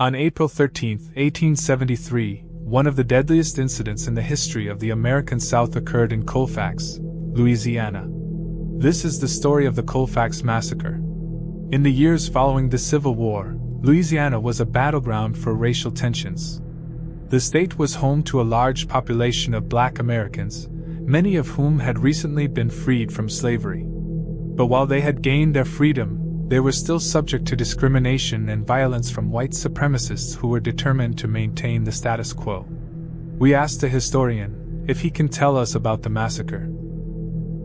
On April 13, 1873, one of the deadliest incidents in the history of the American South occurred in Colfax, Louisiana. This is the story of the Colfax Massacre. In the years following the Civil War, Louisiana was a battleground for racial tensions. The state was home to a large population of Black Americans, many of whom had recently been freed from slavery. But while they had gained their freedom, they were still subject to discrimination and violence from white supremacists who were determined to maintain the status quo. We asked a historian if he can tell us about the massacre.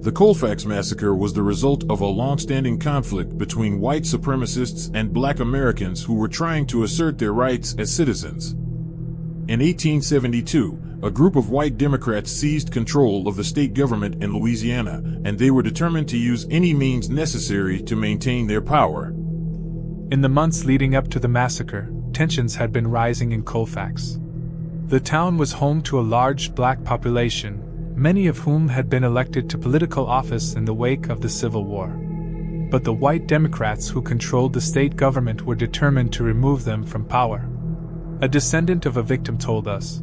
The Colfax Massacre was the result of a long-standing conflict between white supremacists and Black Americans who were trying to assert their rights as citizens. In 1872, a group of white Democrats seized control of the state government in Louisiana, and they were determined to use any means necessary to maintain their power. In the months leading up to the massacre, tensions had been rising in Colfax. The town was home to a large Black population, many of whom had been elected to political office in the wake of the Civil War. But the white Democrats who controlled the state government were determined to remove them from power. A descendant of a victim told us,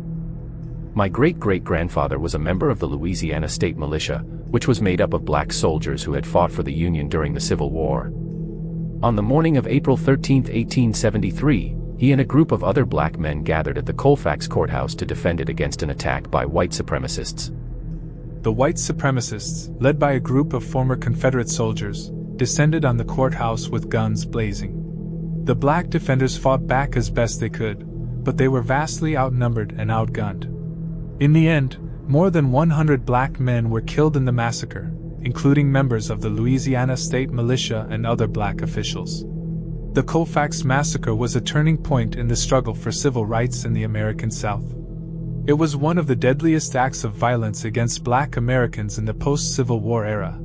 "My great-great-grandfather was a member of the Louisiana State Militia, which was made up of Black soldiers who had fought for the Union during the Civil War. On the morning of April 13, 1873, he and a group of other Black men gathered at the Colfax Courthouse to defend it against an attack by white supremacists." The white supremacists, led by a group of former Confederate soldiers, descended on the courthouse with guns blazing. The Black defenders fought back as best they could, but they were vastly outnumbered and outgunned. In the end, more than 100 Black men were killed in the massacre, including members of the Louisiana State Militia and other Black officials. The Colfax Massacre was a turning point in the struggle for civil rights in the American South. It was one of the deadliest acts of violence against Black Americans in the post-Civil War era,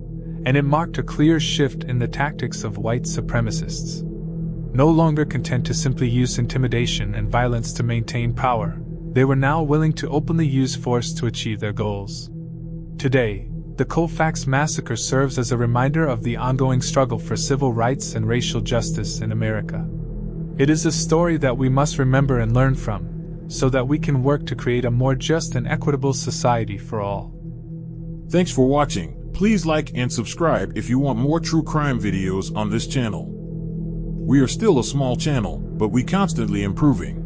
and it marked a clear shift in the tactics of white supremacists. No longer content to simply use intimidation and violence to maintain power, they were now willing to openly use force to achieve their goals. Today, the Colfax Massacre serves as a reminder of the ongoing struggle for civil rights and racial justice in America. It is a story that we must remember and learn from, so that we can work to create a more just and equitable society for all. Thanks for watching. Please like and subscribe if you want more true crime videos on this channel. We are still a small channel, but we constantly improving.